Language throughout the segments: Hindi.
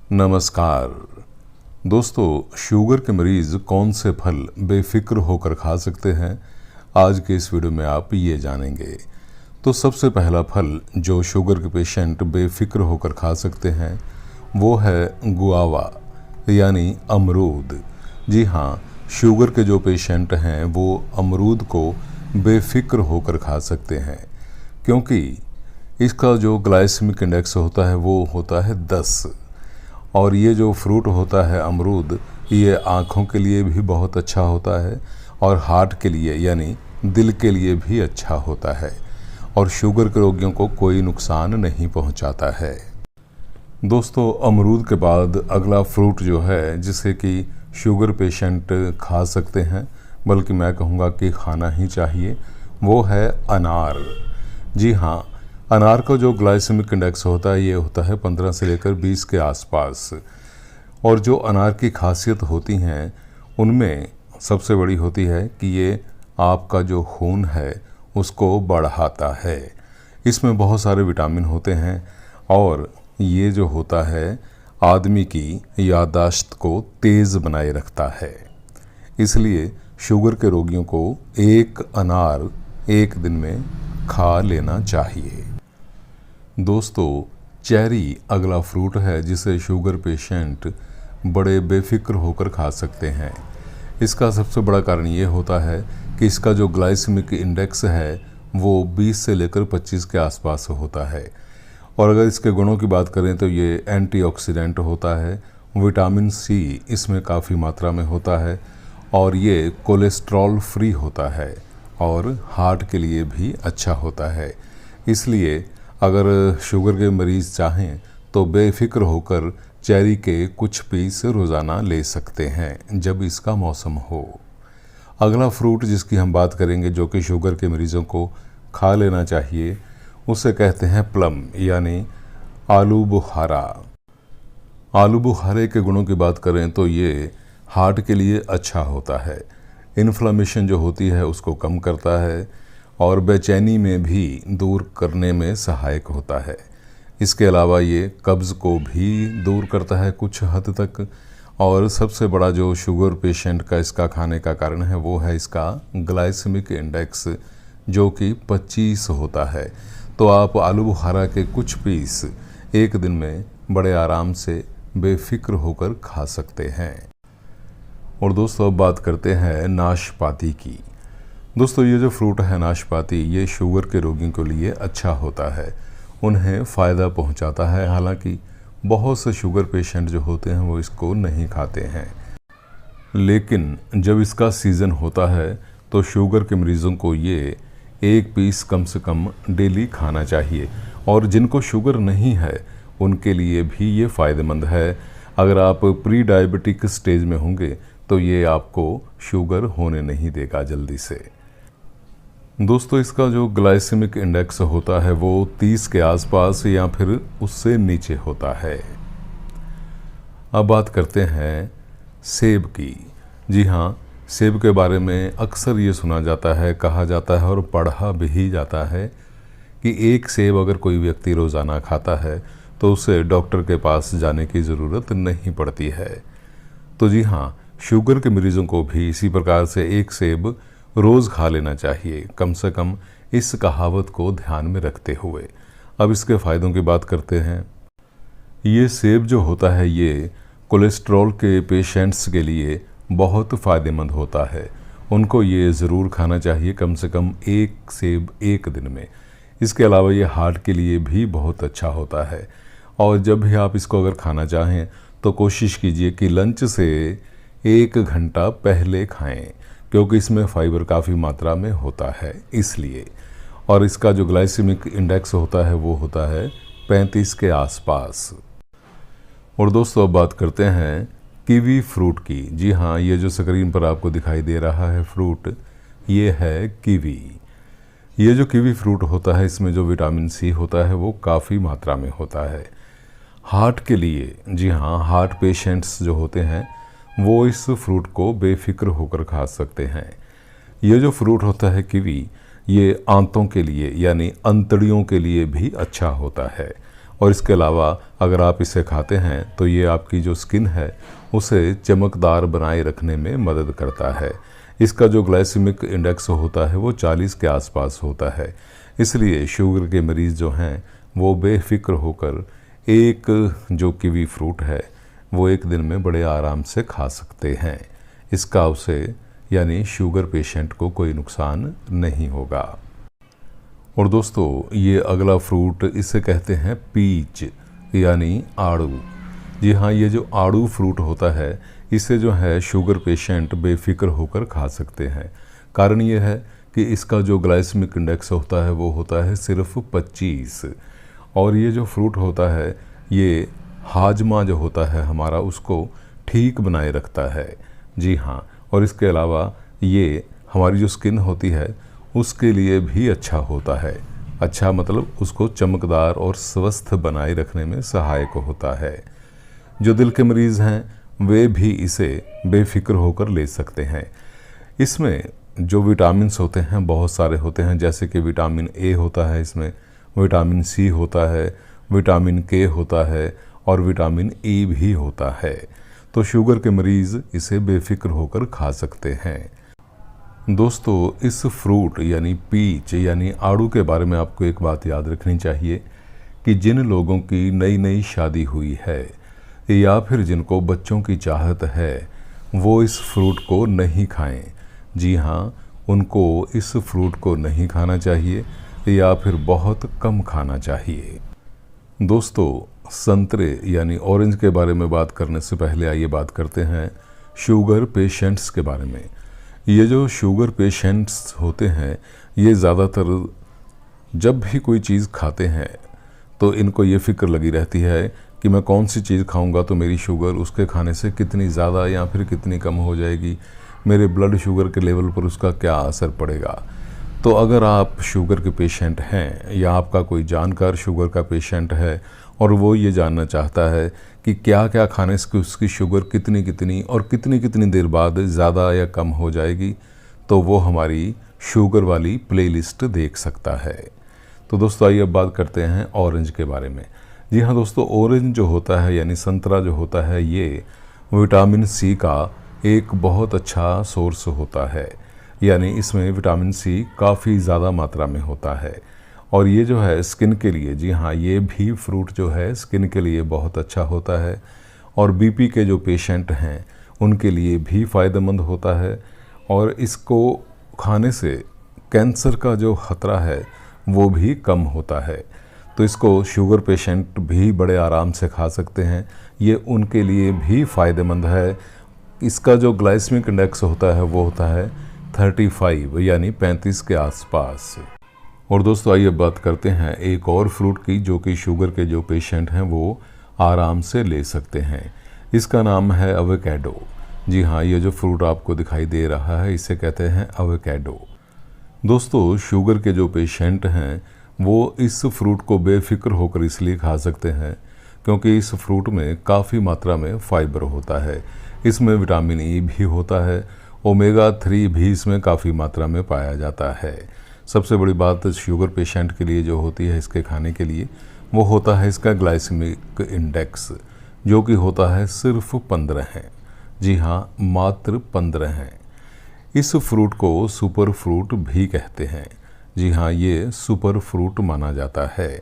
नमस्कार दोस्तों, शुगर के मरीज़ कौन से फल बेफिक्र होकर खा सकते हैं, आज के इस वीडियो में आप ये जानेंगे। तो सबसे पहला फल जो शुगर के पेशेंट बेफिक्र होकर खा सकते हैं वो है गुआवा यानी अमरूद। जी हाँ, शुगर के जो पेशेंट हैं वो अमरूद को बेफिक्र होकर खा सकते हैं, क्योंकि इसका जो ग्लाइसेमिक इंडेक्स होता है वो होता है 10। और ये जो फ्रूट होता है अमरूद, ये आँखों के लिए भी बहुत अच्छा होता है और हार्ट के लिए यानी दिल के लिए भी अच्छा होता है और शुगर के रोगियों को कोई नुकसान नहीं पहुंचाता है। दोस्तों, अमरूद के बाद अगला फ्रूट जो है जिसे कि शुगर पेशेंट खा सकते हैं, बल्कि मैं कहूँगा कि खाना ही चाहिए, वो है अनार। जी हाँ, अनार का जो ग्लाइसेमिक इंडेक्स होता है ये होता है 15 से लेकर 20 के आसपास। और जो अनार की खासियत होती हैं उनमें सबसे बड़ी होती है कि ये आपका जो खून है उसको बढ़ाता है। इसमें बहुत सारे विटामिन होते हैं और ये जो होता है आदमी की याददाश्त को तेज़ बनाए रखता है। इसलिए शुगर के रोगियों को एक अनार एक दिन में खा लेना चाहिए। दोस्तों, चेरी अगला फ्रूट है जिसे शुगर पेशेंट बड़े बेफिक्र होकर खा सकते हैं। इसका सबसे बड़ा कारण ये होता है कि इसका जो ग्लाइसेमिक इंडेक्स है वो 20 से लेकर 25 के आसपास होता है। और अगर इसके गुणों की बात करें तो ये एंटीऑक्सीडेंट होता है, विटामिन सी इसमें काफ़ी मात्रा में होता है और ये कोलेस्ट्रॉल फ्री होता है और हार्ट के लिए भी अच्छा होता है। इसलिए अगर शुगर के मरीज़ चाहें तो बेफिक्र होकर चेरी के कुछ पीस रोज़ाना ले सकते हैं जब इसका मौसम हो। अगला फ्रूट जिसकी हम बात करेंगे जो कि शुगर के मरीज़ों को खा लेना चाहिए, उसे कहते हैं प्लम यानी आलू बुखारा। आलू बुखारे के गुणों की बात करें तो ये हार्ट के लिए अच्छा होता है, इन्फ्लेमेशन जो होती है उसको कम करता है और बेचैनी में भी दूर करने में सहायक होता है। इसके अलावा ये कब्ज़ को भी दूर करता है कुछ हद तक। और सबसे बड़ा जो शुगर पेशेंट का इसका खाने का कारण है वो है इसका ग्लाइसेमिक इंडेक्स जो कि 25 होता है। तो आप आलू बुखारा के कुछ पीस एक दिन में बड़े आराम से बेफिक्र होकर खा सकते हैं। और दोस्तों, अब बात करते हैं नाशपाती की। दोस्तों, ये जो फ्रूट है नाशपाती, ये शुगर के रोगियों के लिए अच्छा होता है, उन्हें फ़ायदा पहुंचाता है। हालांकि बहुत से शुगर पेशेंट जो होते हैं वो इसको नहीं खाते हैं, लेकिन जब इसका सीज़न होता है तो शुगर के मरीज़ों को ये एक पीस कम से कम डेली खाना चाहिए। और जिनको शुगर नहीं है उनके लिए भी ये फ़ायदेमंद है। अगर आप प्री डायबिटिक स्टेज में होंगे तो ये आपको शुगर होने नहीं देगा जल्दी से। दोस्तों, इसका जो ग्लाइसेमिक इंडेक्स होता है वो 30 के आसपास या फिर उससे नीचे होता है। अब बात करते हैं सेब की। जी हाँ, सेब के बारे में अक्सर ये सुना जाता है, कहा जाता है और पढ़ा भी जाता है कि एक सेब अगर कोई व्यक्ति रोज़ाना खाता है तो उसे डॉक्टर के पास जाने की ज़रूरत नहीं पड़ती है। तो जी हाँ, शुगर के मरीज़ों को भी इसी प्रकार से एक सेब रोज़ खा लेना चाहिए, कम से कम इस कहावत को ध्यान में रखते हुए। अब इसके फ़ायदों की बात करते हैं। ये सेब जो होता है ये कोलेस्ट्रॉल के पेशेंट्स के लिए बहुत फ़ायदेमंद होता है, उनको ये ज़रूर खाना चाहिए, कम से कम एक सेब एक दिन में। इसके अलावा ये हार्ट के लिए भी बहुत अच्छा होता है। और जब भी आप इसको अगर खाना चाहें तो कोशिश कीजिए कि लंच से 1 घंटा पहले खाएं, क्योंकि इसमें फाइबर काफ़ी मात्रा में होता है इसलिए। और इसका जो ग्लाइसेमिक इंडेक्स होता है वो होता है 35 के आसपास। और दोस्तों, अब बात करते हैं कीवी फ्रूट की। जी हाँ, ये जो स्क्रीन पर आपको दिखाई दे रहा है फ्रूट, ये है कीवी। ये जो कीवी फ्रूट होता है इसमें जो विटामिन सी होता है वो काफ़ी मात्रा में होता है हार्ट के लिए। जी हाँ, हार्ट पेशेंट्स जो होते हैं वो इस फ्रूट को बेफिक्र होकर खा सकते हैं। ये जो फ्रूट होता है कीवी, ये आंतों के लिए यानी अंतड़ियों के लिए भी अच्छा होता है और इसके अलावा अगर आप इसे खाते हैं तो ये आपकी जो स्किन है उसे चमकदार बनाए रखने में मदद करता है। इसका जो ग्लाइसेमिक इंडेक्स होता है वो 40 के आसपास होता है, इसलिए शुगर के मरीज़ जो हैं वो बेफिक्र होकर एक जो कीवी फ्रूट है वो एक दिन में बड़े आराम से खा सकते हैं। इसका उसे यानी शुगर पेशेंट को कोई नुकसान नहीं होगा। और दोस्तों ये अगला फ्रूट इसे कहते हैं पीच यानी आड़ू। जी हाँ, ये जो आड़ू फ्रूट होता है इसे जो है शुगर पेशेंट बेफिक्र होकर खा सकते हैं। कारण ये है कि इसका जो ग्लाइसेमिक इंडेक्स होता है वो होता है सिर्फ 25। और ये जो फ्रूट होता है ये हाजमा जो होता है हमारा उसको ठीक बनाए रखता है। जी हाँ, और इसके अलावा ये हमारी जो स्किन होती है उसके लिए भी अच्छा होता है। अच्छा मतलब उसको चमकदार और स्वस्थ बनाए रखने में सहायक होता है। जो दिल के मरीज़ हैं वे भी इसे बेफिक्र होकर ले सकते हैं। इसमें जो विटामिन्स होते हैं बहुत सारे होते हैं, जैसे कि विटामिन ए होता है, इसमें विटामिन सी होता है, विटामिन के होता है और विटामिन ई भी होता है। तो शुगर के मरीज़ इसे बेफिक्र होकर खा सकते हैं। दोस्तों इस फ्रूट यानी पीच यानी आड़ू के बारे में आपको एक बात याद रखनी चाहिए कि जिन लोगों की नई नई शादी हुई है या फिर जिनको बच्चों की चाहत है वो इस फ्रूट को नहीं खाएं। जी हाँ, उनको इस फ्रूट को नहीं खाना चाहिए या फिर बहुत कम खाना चाहिए। दोस्तों संतरे यानी ऑरेंज के बारे में बात करने से पहले आइए बात करते हैं शुगर पेशेंट्स के बारे में। ये जो शुगर पेशेंट्स होते हैं ये ज़्यादातर जब भी कोई चीज़ खाते हैं तो इनको ये फ़िक्र लगी रहती है कि मैं कौन सी चीज़ खाऊंगा तो मेरी शुगर उसके खाने से कितनी ज़्यादा या फिर कितनी कम हो जाएगी, मेरे ब्लड शुगर के लेवल पर उसका क्या असर पड़ेगा। तो अगर आप शुगर के पेशेंट हैं या आपका कोई जानकार शुगर का पेशेंट है और वो ये जानना चाहता है कि क्या क्या खाने से उसकी शुगर कितनी कितनी और कितनी कितनी देर बाद ज़्यादा या कम हो जाएगी, तो वो हमारी शुगर वाली प्लेलिस्ट देख सकता है। तो दोस्तों आइए अब बात करते हैं ऑरेंज के बारे में। जी हाँ दोस्तों, ऑरेंज जो होता है यानी संतरा जो होता है ये विटामिन सी का एक बहुत अच्छा सोर्स होता है। यानी इसमें विटामिन सी काफ़ी ज़्यादा मात्रा में होता है और ये जो है स्किन के लिए, जी हाँ, ये भी फ्रूट जो है स्किन के लिए बहुत अच्छा होता है और बीपी के जो पेशेंट हैं उनके लिए भी फ़ायदेमंद होता है। और इसको खाने से कैंसर का जो ख़तरा है वो भी कम होता है। तो इसको शुगर पेशेंट भी बड़े आराम से खा सकते हैं, ये उनके लिए भी फ़ायदेमंद है। इसका जो ग्लाइसेमिक इंडेक्स होता है वो होता है 35 यानी 35 के आसपास। और दोस्तों आइए बात करते हैं एक और फ्रूट की जो कि शुगर के जो पेशेंट हैं वो आराम से ले सकते हैं। इसका नाम है एवोकाडो। जी हाँ, ये जो फ्रूट आपको दिखाई दे रहा है इसे कहते हैं एवोकाडो। दोस्तों शुगर के जो पेशेंट हैं वो इस फ्रूट को बेफिक्र होकर इसलिए खा सकते हैं क्योंकि इस फ्रूट में काफ़ी मात्रा में फाइबर होता है। इसमें विटामिन ई भी होता है, ओमेगा 3 भी इसमें काफ़ी मात्रा में पाया जाता है। सबसे बड़ी बात शुगर पेशेंट के लिए जो होती है इसके खाने के लिए वो होता है इसका ग्लाइसेमिक इंडेक्स, जो कि होता है सिर्फ 15 है। जी हाँ, मात्र 15 हैं। इस फ्रूट को सुपर फ्रूट भी कहते हैं। जी हाँ, ये सुपर फ्रूट माना जाता है।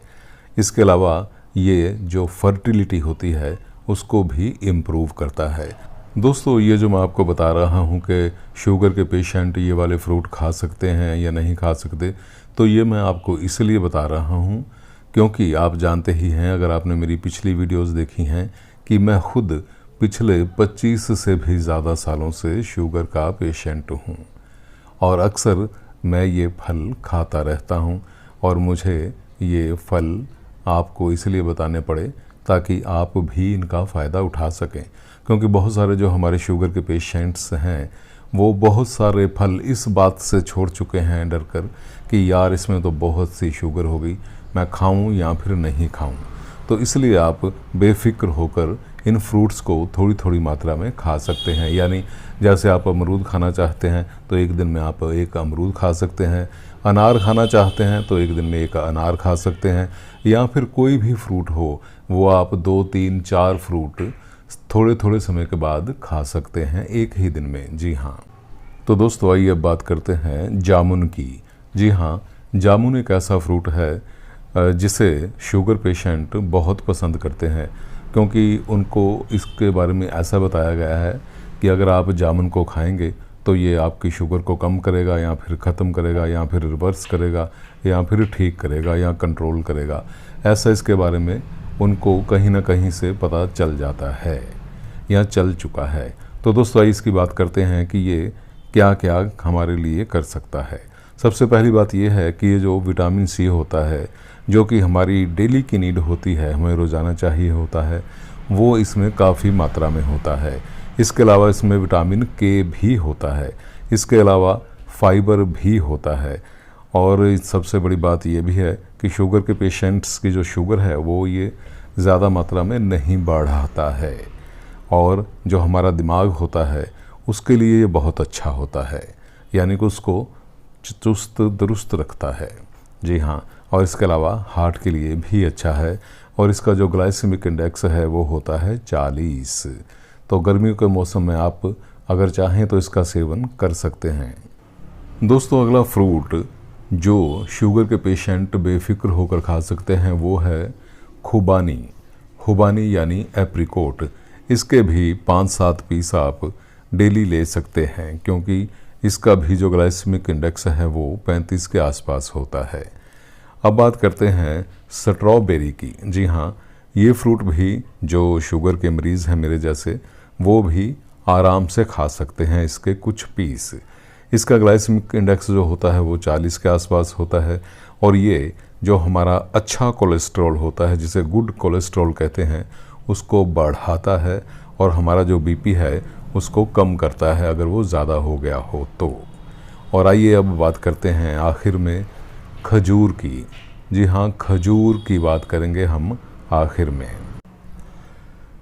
इसके अलावा ये जो फर्टिलिटी होती है उसको भी इम्प्रूव करता है। दोस्तों ये जो मैं आपको बता रहा हूँ कि शुगर के पेशेंट ये वाले फ्रूट खा सकते हैं या नहीं खा सकते, तो ये मैं आपको इसलिए बता रहा हूँ क्योंकि आप जानते ही हैं, अगर आपने मेरी पिछली वीडियोस देखी हैं, कि मैं खुद पिछले 25 से भी ज़्यादा सालों से शुगर का पेशेंट हूँ और अक्सर मैं ये फल खाता रहता हूँ और मुझे ये फल आपको इसलिए बताने पड़े ताकि आप भी इनका फ़ायदा उठा सकें। क्योंकि बहुत सारे जो हमारे शुगर के पेशेंट्स हैं वो बहुत सारे फल इस बात से छोड़ चुके हैं डर कर कि यार इसमें तो बहुत सी शुगर हो गई, मैं खाऊं या फिर नहीं खाऊं। तो इसलिए आप बेफिक्र होकर इन फ्रूट्स को थोड़ी थोड़ी मात्रा में खा सकते हैं। यानी जैसे आप अमरूद खाना चाहते हैं तो एक दिन में आप एक अमरूद खा सकते हैं। अनार खाना चाहते हैं तो एक दिन में एक अनार खा सकते हैं, या फिर कोई भी फ्रूट हो वो आप 2, 3, 4 फ्रूट थोड़े थोड़े समय के बाद खा सकते हैं एक ही दिन में। जी हाँ। तो दोस्तों आइए अब बात करते हैं जामुन की। जी हाँ, जामुन एक ऐसा फ्रूट है जिसे शुगर पेशेंट बहुत पसंद करते हैं, क्योंकि उनको इसके बारे में ऐसा बताया गया है कि अगर आप जामुन को खाएंगे तो ये आपकी शुगर को कम करेगा, या फिर ख़त्म करेगा, या फिर रिवर्स करेगा, या फिर ठीक करेगा, या कंट्रोल करेगा। ऐसा इसके बारे में उनको कहीं ना कहीं से पता चल जाता है या चल चुका है। तो दोस्तों आइए इसकी बात करते हैं कि ये क्या क्या हमारे लिए कर सकता है। सबसे पहली बात ये है कि ये जो विटामिन सी होता है, जो कि हमारी डेली की नीड होती है, हमें रोज़ाना चाहिए होता है, वो इसमें काफ़ी मात्रा में होता है। इसके अलावा इसमें विटामिन के भी होता है, इसके अलावा फाइबर भी होता है, और सबसे बड़ी बात ये भी है कि शुगर के पेशेंट्स की जो शुगर है वो ये ज़्यादा मात्रा में नहीं बढ़ाता है, और जो हमारा दिमाग होता है उसके लिए ये बहुत अच्छा होता है, यानी कि उसको चुस्त दुरुस्त रखता है। जी हाँ, और इसके अलावा हार्ट के लिए भी अच्छा है, और इसका जो ग्लाइसेमिक इंडेक्स है वो होता है 40। तो गर्मियों के मौसम में आप अगर चाहें तो इसका सेवन कर सकते हैं। दोस्तों अगला फ्रूट जो शुगर के पेशेंट बेफिक्र होकर खा सकते हैं वो है खुबानी। खुबानी यानी एप्रिकोट। इसके भी 5-7 पीस आप डेली ले सकते हैं, क्योंकि इसका भी जो ग्लाइसेमिक इंडेक्स है वो 35 के आसपास होता है। अब बात करते हैं स्ट्रॉबेरी की। जी हाँ, ये फ्रूट भी जो शुगर के मरीज़ हैं मेरे जैसे, वो भी आराम से खा सकते हैं इसके कुछ पीस। इसका ग्लाइसेमिक इंडेक्स जो होता है वो 40 के आसपास होता है, और ये जो हमारा अच्छा कोलेस्ट्रॉल होता है, जिसे गुड कोलेस्ट्रॉल कहते हैं, उसको बढ़ाता है, और हमारा जो बीपी है उसको कम करता है अगर वो ज़्यादा हो गया हो तो। और आइए अब बात करते हैं आखिर में खजूर की। जी हाँ, खजूर की बात करेंगे हम आखिर में।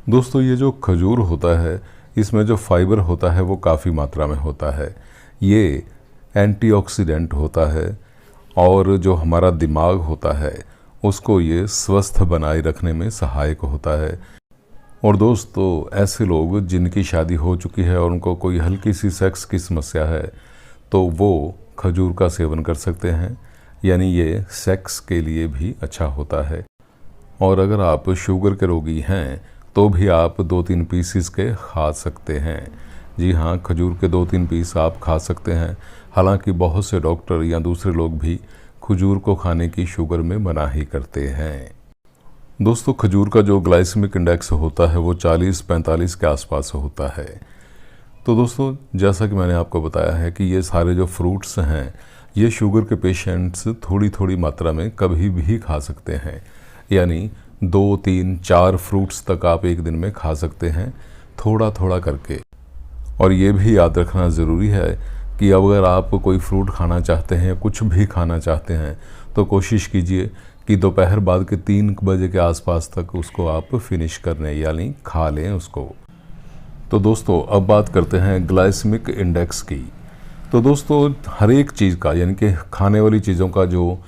दोस्तों ये जो खजूर होता है इसमें जो फाइबर होता है वो काफ़ी मात्रा में होता है। ये एंटीऑक्सीडेंट होता है, और जो हमारा दिमाग होता है उसको ये स्वस्थ बनाए रखने में सहायक होता है। और दोस्तों ऐसे लोग जिनकी शादी हो चुकी है और उनको कोई हल्की सी सेक्स की समस्या है तो वो खजूर का सेवन कर सकते हैं, यानी ये सेक्स के लिए भी अच्छा होता है। और अगर आप शुगर के रोगी हैं तो भी आप 2-3 पीसीस के खा सकते हैं। जी हाँ, खजूर के 2-3 पीस आप खा सकते हैं। हालांकि बहुत से डॉक्टर या दूसरे लोग भी खजूर को खाने की शुगर में मनाही करते हैं। दोस्तों खजूर का जो ग्लाइसेमिक इंडेक्स होता है वो 40-45 के आसपास होता है। तो दोस्तों जैसा कि मैंने आपको बताया है कि ये सारे जो फ्रूट्स हैं ये शुगर के पेशेंट्स थोड़ी थोड़ी मात्रा में कभी भी खा सकते हैं, यानी 2, 3, 4 फ्रूट्स तक आप एक दिन में खा सकते हैं, थोड़ा थोड़ा करके। और ये भी याद रखना ज़रूरी है कि अगर आप कोई फ्रूट खाना चाहते हैं या कुछ भी खाना चाहते हैं तो कोशिश कीजिए कि दोपहर बाद के 3 बजे के आसपास तक उसको आप फिनिश कर लें, यानी खा लें उसको। तो दोस्तों अब बात करते हैं ग्लाइसेमिक इंडेक्स की। तो दोस्तों हर एक चीज़ का, यानी कि खाने वाली चीज़ों का, जो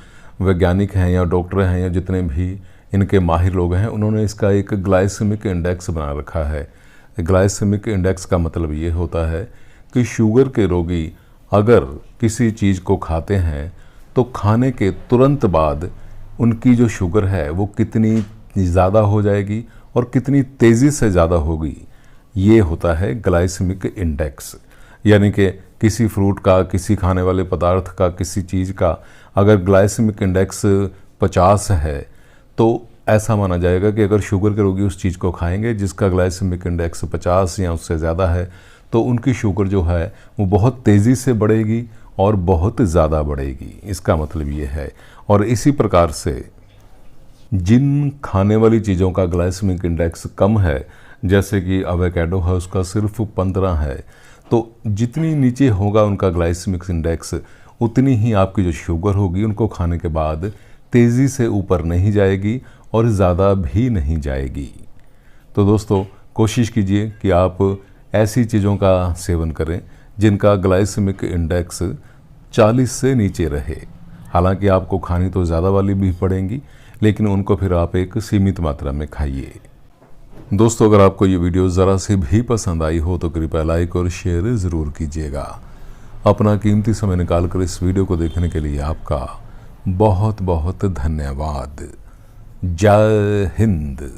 वैज्ञानिक हैं या डॉक्टर हैं या जितने भी इनके माहिर लोग हैं, उन्होंने इसका एक ग्लाइसेमिक इंडेक्स बना रखा है। ग्लाइसेमिक इंडेक्स का मतलब ये होता है कि शुगर के रोगी अगर किसी चीज़ को खाते हैं तो खाने के तुरंत बाद उनकी जो शुगर है वो कितनी ज़्यादा हो जाएगी और कितनी तेज़ी से ज़्यादा होगी, ये होता है ग्लाइसेमिक इंडेक्स। यानी कि किसी फ्रूट का, किसी खाने वाले पदार्थ का, किसी चीज़ का अगर ग्लाइसेमिक इंडेक्स 50 है तो ऐसा माना जाएगा कि अगर शुगर के रोगी उस चीज़ को खाएंगे जिसका ग्लाइसेमिक इंडेक्स 50 या उससे ज़्यादा है तो उनकी शुगर जो है वो बहुत तेज़ी से बढ़ेगी और बहुत ज़्यादा बढ़ेगी। इसका मतलब ये है। और इसी प्रकार से जिन खाने वाली चीज़ों का ग्लाइसेमिक इंडेक्स कम है, जैसे कि एवोकाडो है उसका सिर्फ 15 है, तो जितनी नीचे होगा उनका ग्लाइसेमिक इंडेक्स उतनी ही आपकी जो शुगर होगी उनको खाने के बाद तेज़ी से ऊपर नहीं जाएगी और ज़्यादा भी नहीं जाएगी। तो दोस्तों कोशिश कीजिए कि आप ऐसी चीज़ों का सेवन करें जिनका ग्लाइसेमिक इंडेक्स 40 से नीचे रहे। हालांकि आपको खानी तो ज़्यादा वाली भी पड़ेंगी, लेकिन उनको फिर आप एक सीमित मात्रा में खाइए। दोस्तों, अगर आपको ये वीडियो ज़रा से भी पसंद आई हो तो कृपया लाइक और शेयर ज़रूर कीजिएगा। अपना कीमती समय निकालकर इस वीडियो को देखने के लिए आपका बहुत बहुत धन्यवाद। जय हिंद।